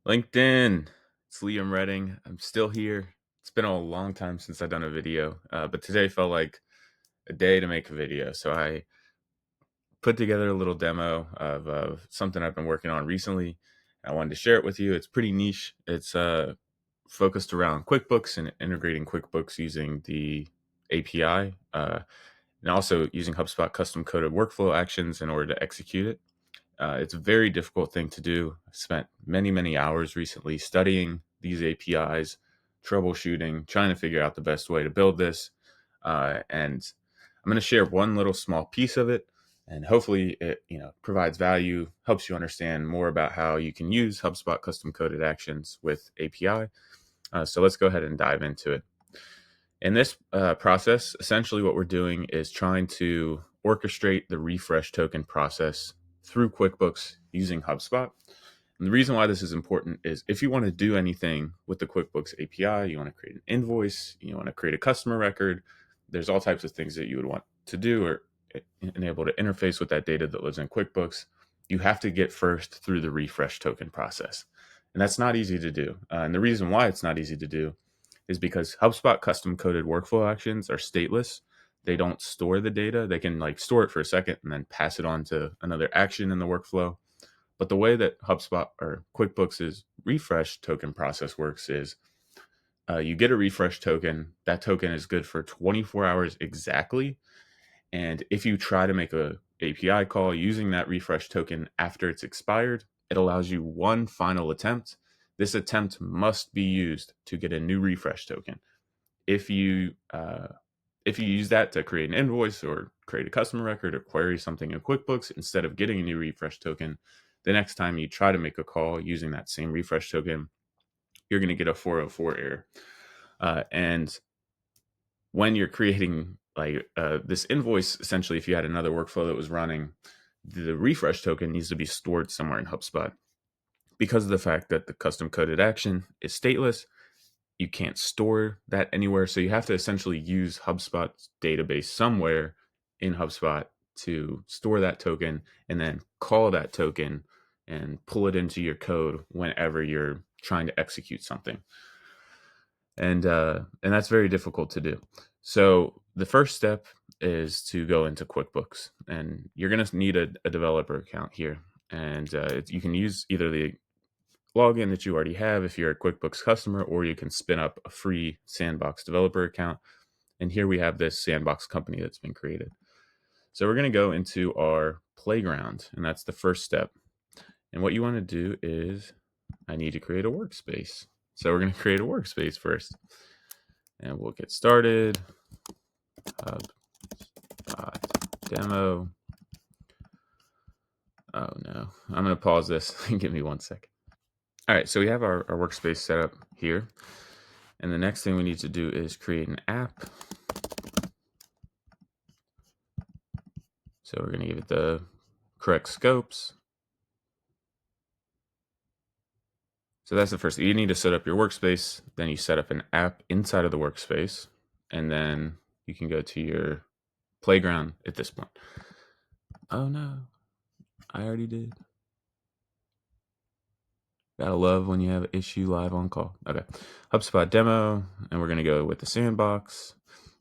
LinkedIn. It's Liam Redding. I'm still here. It's been a long time since I've done a video, but today felt like a day to make a video. So I put together a little demo of something I've been working on recently. I wanted to share it with you. It's pretty niche. It's focused around QuickBooks and integrating QuickBooks using the API and also using HubSpot custom coded workflow actions in order to execute it. It's a very difficult thing to do. I've spent many, many hours recently studying these APIs, troubleshooting, trying to figure out the best way to build this. And I'm going to share one little small piece of it, and hopefully it provides value, helps you understand more about how you can use HubSpot custom coded actions with API. So let's go ahead and dive into it. In this process, essentially what we're doing is trying to orchestrate the refresh token process through QuickBooks using HubSpot. And the reason why this is important is if you want to do anything with the QuickBooks API, you want to create an invoice, you want to create a customer record, there's all types of things that you would want to do or enable to interface with that data that lives in QuickBooks. You have to get first through the refresh token process. And that's not easy to do. And the reason why it's not easy to do is because HubSpot custom coded workflow actions are stateless. They don't store the data. They can store it for a second and then pass it on to another action in the workflow. But the way that HubSpot or QuickBooks' refresh token process works is you get a refresh token. That token is good for 24 hours exactly. And if you try to make a API call using that refresh token after it's expired, it allows you one final attempt. This attempt must be used to get a new refresh token. If you use that to create an invoice or create a customer record or query something in QuickBooks instead of getting a new refresh token, the next time you try to make a call using that same refresh token, you're going to get a 404 error. And when you're creating this invoice, essentially, if you had another workflow that was running, the refresh token needs to be stored somewhere in HubSpot. Because of the fact that the custom coded action is stateless, you can't store that anywhere. So you have to essentially use HubSpot's database somewhere in HubSpot to store that token and then call that token and pull it into your code whenever you're trying to execute something. And that's very difficult to do. So the first step is to go into QuickBooks, and you're going to need a developer account here. And you can use either the login that you already have if you're a QuickBooks customer, or you can spin up a free Sandbox developer account. And here we have this Sandbox company that's been created. So we're going to go into our playground, and that's the first step. And what you want to do is I need to create a workspace. So we're going to create a workspace first. And we'll get started. HubSpot demo. Oh no, I'm going to pause this. Give me 1 second. All right, so we have our workspace set up here. And the next thing we need to do is create an app. So we're going to give it the correct scopes. So that's the first thing. You need to set up your workspace. Then you set up an app inside of the workspace. And then you can go to your playground at this point. Oh no, I already did. Gotta love when you have an issue live on call. Okay, HubSpot demo, and we're gonna go with the sandbox.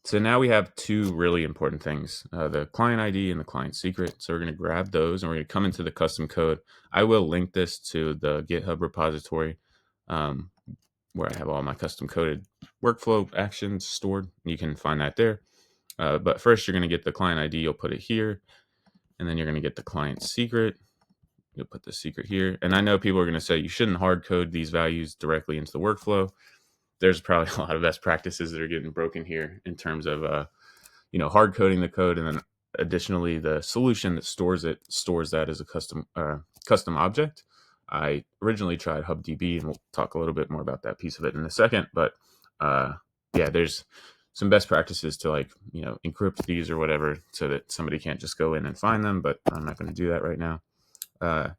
So now we have two really important things, the client ID and the client secret. So we're gonna grab those and we're gonna come into the custom code. I will link this to the GitHub repository where I have all my custom coded workflow actions stored. You can find that there. But first you're gonna get the client ID, you'll put it here, and then you're gonna get the client secret. You'll put the secret here. And I know people are going to say you shouldn't hard code these values directly into the workflow. There's probably a lot of best practices that are getting broken here in terms of, hard coding the code. And then additionally, the solution that stores that as a custom object. I originally tried HubDB, and we'll talk a little bit more about that piece of it in a second. But there's some best practices to encrypt these or whatever so that somebody can't just go in and find them. But I'm not going to do that right now. And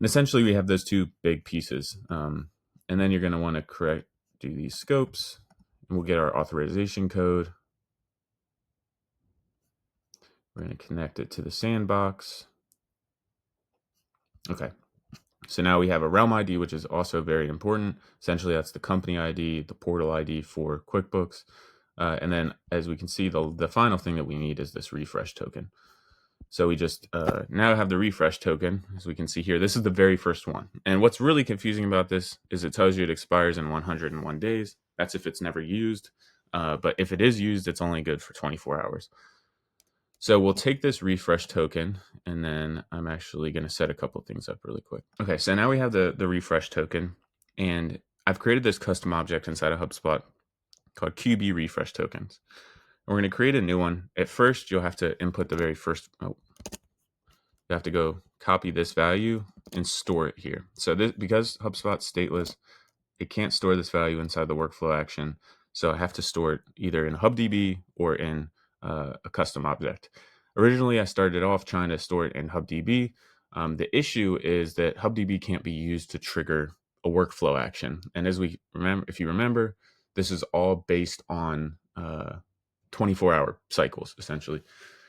essentially we have those two big pieces. And then you're going to want to do these scopes, and we'll get our authorization code. We're going to connect it to the sandbox. Okay. So now we have a realm ID, which is also very important. Essentially, that's the company ID, the portal ID for QuickBooks. And then as we can see, the final thing that we need is this refresh token. So we just now have the refresh token. As we can see here, this is the very first one. And what's really confusing about this is it tells you it expires in 101 days. That's if it's never used. But if it is used, it's only good for 24 hours. So we'll take this refresh token, and then I'm actually going to set a couple things up really quick. Okay, so now we have the refresh token, and I've created this custom object inside of HubSpot called QB refresh tokens. And we're going to create a new one. At first, you'll have to input the very first, you have to go copy this value and store it here. So this, because HubSpot's stateless, it can't store this value inside the workflow action. So I have to store it either in HubDB or in a custom object. Originally, I started off trying to store it in HubDB. The issue is that HubDB can't be used to trigger a workflow action. And as we remember, if you remember, this is all based on 24-hour cycles, essentially.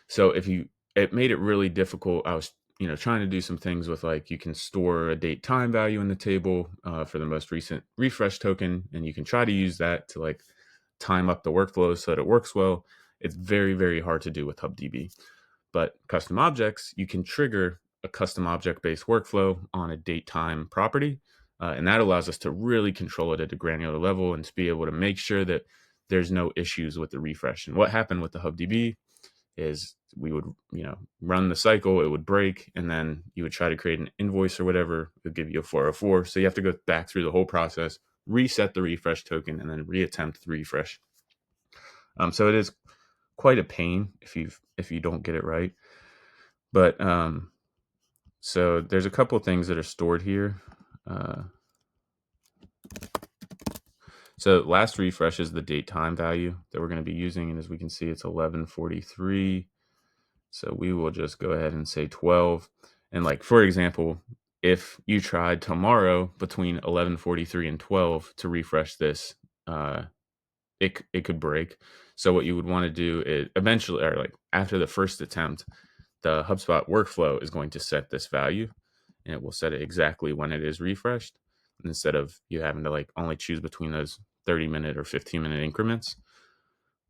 So it made it really difficult. I was trying to do some things with, like, you can store a date time value in the table for the most recent refresh token, and you can try to use that to like time up the workflow so that it works well. It's very, very hard to do with HubDB. But custom objects, you can trigger a custom object-based workflow on a date time property, and that allows us to really control it at a granular level and to be able to make sure that there's no issues with the refresh. And what happened with the HubDB is we would, run the cycle, it would break, and then you would try to create an invoice or whatever, it would give you a 404. So you have to go back through the whole process, reset the refresh token, and then reattempt the refresh. So it is quite a pain if you don't get it right. But so there's a couple things that are stored here. So last refresh is the date time value that we're going to be using, and as we can see, it's 11:43. So we will just go ahead and say 12. And like, for example, if you tried tomorrow between 11:43 and 12 to refresh this, it could break. So what you would want to do is eventually, or like after the first attempt, the HubSpot workflow is going to set this value, and it will set it exactly when it is refreshed, instead of you having to like only choose between those 30-minute or 15-minute increments.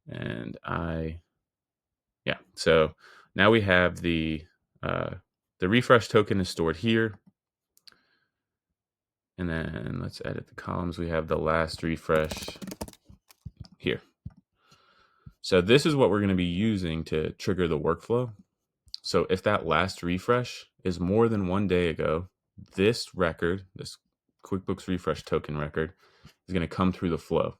And so now we have the refresh token is stored here. And then let's edit the columns. We have the last refresh here. So this is what we're going to be using to trigger the workflow. So if that last refresh is more than 1 day ago, this record, this QuickBooks refresh token record, is going to come through the flow.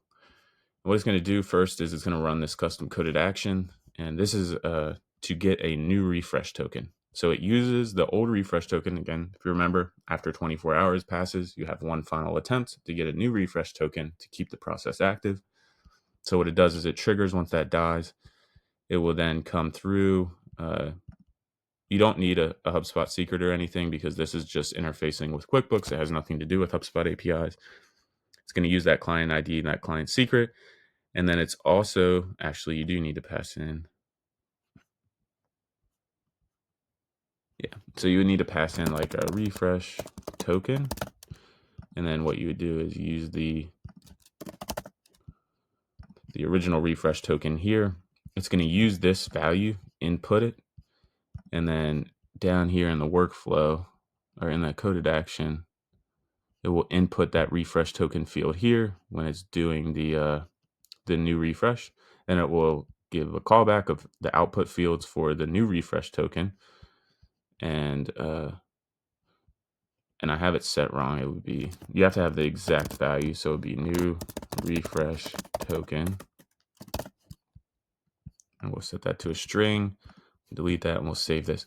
What it's going to do first is it's going to run this custom coded action. And this is to get a new refresh token. So it uses the old refresh token. Again, if you remember, after 24 hours passes, you have one final attempt to get a new refresh token to keep the process active. So what it does is it triggers once that dies. It will then come through. You don't need a HubSpot secret or anything, because this is just interfacing with QuickBooks. It has nothing to do with HubSpot APIs. It's going to use that client ID and that client secret. And then it's also, actually, you do need to pass in. Yeah, so you would need to pass in like a refresh token. And then what you would do is use the original refresh token here. It's going to use this value, input it, and then down here in the workflow, or in that coded action, it will input that refresh token field here when it's doing the new refresh. And it will give a callback of the output fields for the new refresh token. And I have it set wrong. It would be, you have to have the exact value. So it would be new refresh token. And we'll set that to a string, delete that, and we'll save this.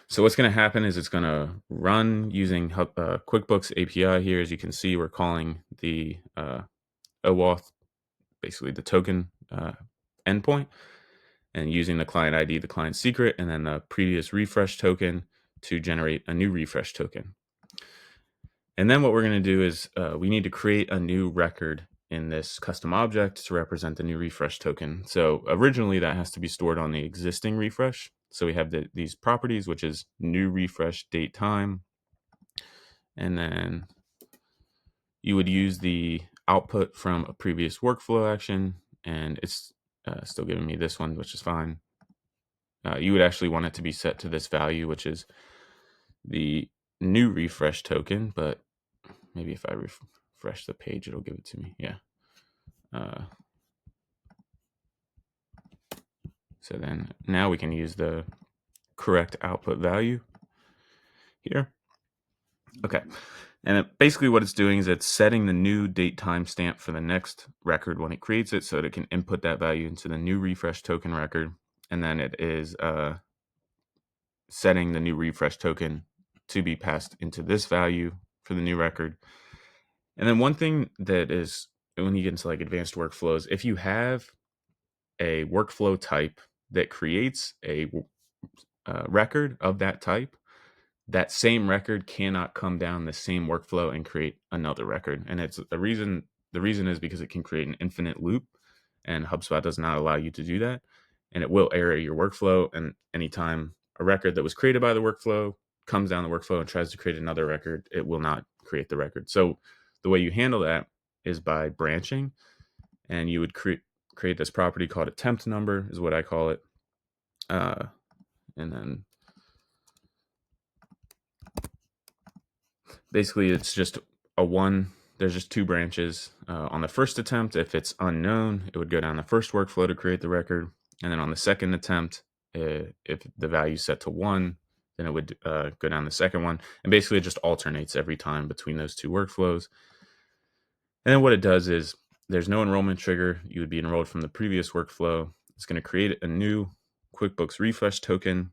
So what's going to happen is it's going to run using QuickBooks API here. As you can see, we're calling the OAuth, basically the token endpoint, and using the client ID, the client secret, and then the previous refresh token to generate a new refresh token. And then what we're going to do is we need to create a new record in this custom object to represent the new refresh token. So originally that has to be stored on the existing refresh. So we have these properties, which is new refresh date time. and then you would use the output from a previous workflow action, and it's still giving me this one, which is fine. You would actually want it to be set to this value, which is the new refresh token, but maybe if I refresh the page, it'll give it to me. Yeah. So then now we can use the correct output value here. Okay. And basically what it's doing is it's setting the new date timestamp for the next record when it creates it, so that it can input that value into the new refresh token record. And then it is setting the new refresh token to be passed into this value for the new record. And then one thing that is, when you get into like advanced workflows, if you have a workflow type that creates a record of that type, that same record cannot come down the same workflow and create another record. And it's the reason is because it can create an infinite loop, and HubSpot does not allow you to do that. And it will error your workflow. And anytime a record that was created by the workflow comes down the workflow and tries to create another record, it will not create the record. So the way you handle that is by branching, and you would create this property called attempt number, is what I call it. And then basically it's just a one. There's just two branches. On the first attempt, if it's unknown, it would go down the first workflow to create the record. And then on the second attempt, if the value is set to 1, then it would go down the second one. And basically it just alternates every time between those two workflows. And then what it does is there's no enrollment trigger. You would be enrolled from the previous workflow. It's going to create a new QuickBooks refresh token.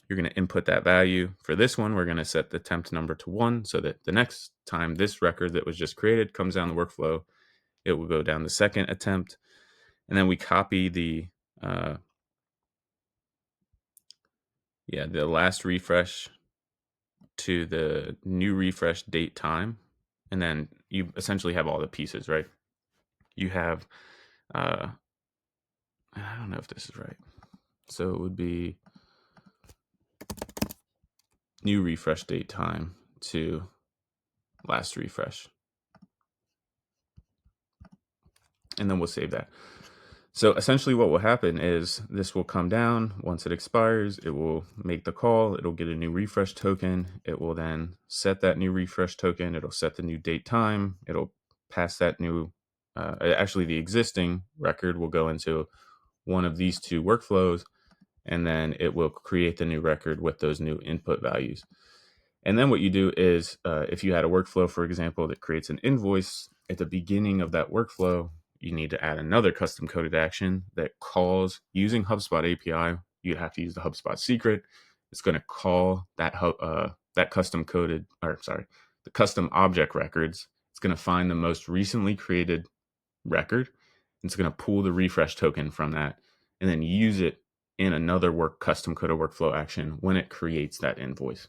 You're going to input that value. For this one, we're going to set the attempt number to 1, so that the next time this record that was just created comes down the workflow, it will go down the second attempt. And then we copy the last refresh to the new refresh date time. And then you essentially have all the pieces, right? You have, I don't know if this is right. So it would be new refresh date time to last refresh. And then we'll save that. So essentially what will happen is this will come down. Once it expires, it will make the call. It'll get a new refresh token. It will then set that new refresh token. It'll set the new date time. It'll pass that new, actually the existing record will go into one of these two workflows, and then it will create the new record with those new input values. And then what you do is, if you had a workflow, for example, that creates an invoice at the beginning of that workflow, you need to add another custom coded action that calls using HubSpot API. You'd have to use the HubSpot secret. It's going to call that the custom object records. It's going to find the most recently created record. It's going to pull the refresh token from that and then use it in another custom coded workflow action when it creates that invoice.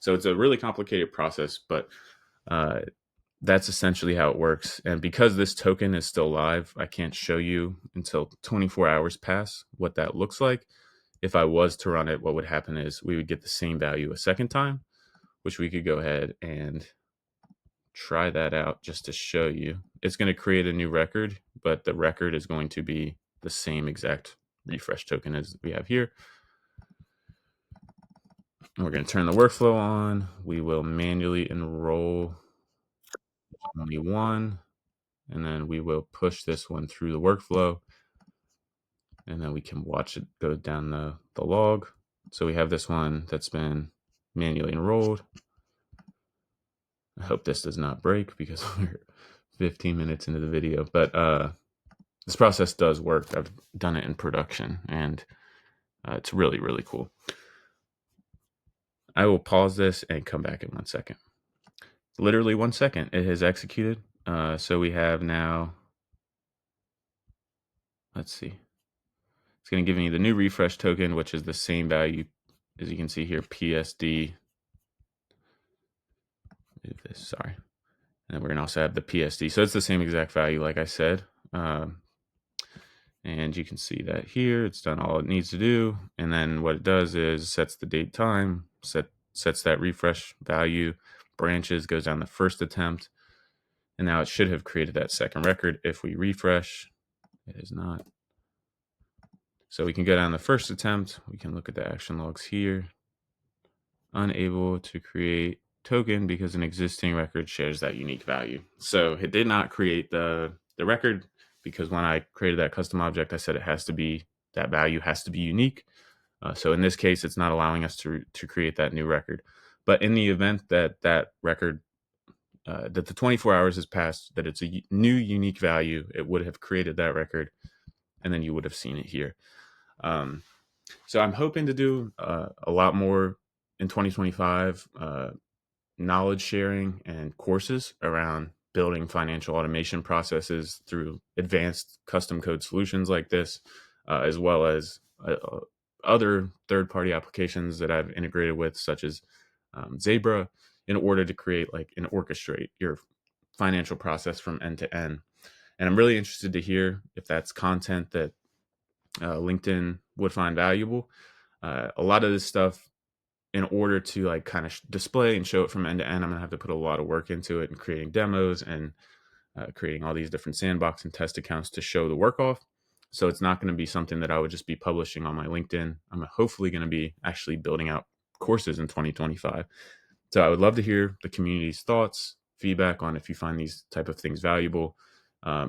So it's a really complicated process, but that's essentially how it works. And because this token is still live, I can't show you until 24 hours pass what that looks like. If I was to run it, what would happen is we would get the same value a second time, which we could go ahead and try that out just to show you. It's going to create a new record, but the record is going to be the same exact refresh token as we have here. And we're going to turn the workflow on. We will manually enroll only one, and then we will push this one through the workflow, and then we can watch it go down the log. So we have this one that's been manually enrolled. I hope this does not break because we're 15 minutes into the video, but this process does work. I've done it in production, and it's really, really cool. I will pause this and come back in 1 second. Literally 1 second, it has executed. So we have now, let's see. It's going to give me the new refresh token, which is the same value as you can see here, PSD. Sorry. And we're going to also have the PSD. So it's the same exact value, like I said. And you can see that here, it's done all it needs to do. And then what it does is sets the date time, sets that refresh value, branches goes down the first attempt. And now it should have created that second record. If we refresh, it is not. So we can go down the first attempt. We can look at the action logs here. Unable to create token because an existing record shares that unique value. So it did not create the record because when I created that custom object, I said it has to be, that value has to be unique. So in this case, it's not allowing us to create that new record. But in the event that that record, that the 24 hours has passed, that it's a new unique value, it would have created that record, and then you would have seen it here. So I'm hoping to do a lot more in 2025, knowledge sharing and courses around building financial automation processes through advanced custom code solutions like this, as well as other third-party applications that I've integrated with, such as Zebra, in order to create and orchestrate your financial process from end to end. And I'm really interested to hear if that's content that LinkedIn would find valuable. A lot of this stuff, in order to kind of display and show it from end to end, I'm gonna have to put a lot of work into it and creating demos and creating all these different sandbox and test accounts to show the work off. So it's not going to be something that I would just be publishing on my LinkedIn. I'm hopefully going to be actually building out courses in 2025. So I would love to hear the community's thoughts, feedback on if you find these type of things valuable.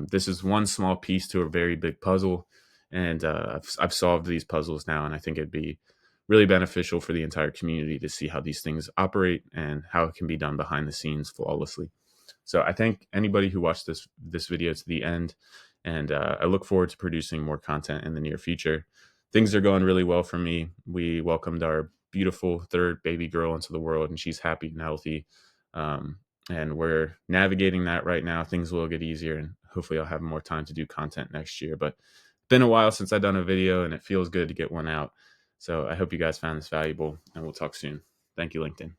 This is one small piece to a very big puzzle, and I've solved these puzzles now, and I think it'd be really beneficial for the entire community to see how these things operate and how it can be done behind the scenes flawlessly. So I thank anybody who watched this video to the end, and I look forward to producing more content in the near future. Things are going really well for me. We welcomed our beautiful third baby girl into the world, and she's happy and healthy. And we're navigating that right now. Things will get easier, and hopefully I'll have more time to do content next year. But it's been a while since I've done a video, and it feels good to get one out. So I hope you guys found this valuable, and we'll talk soon. Thank you, LinkedIn.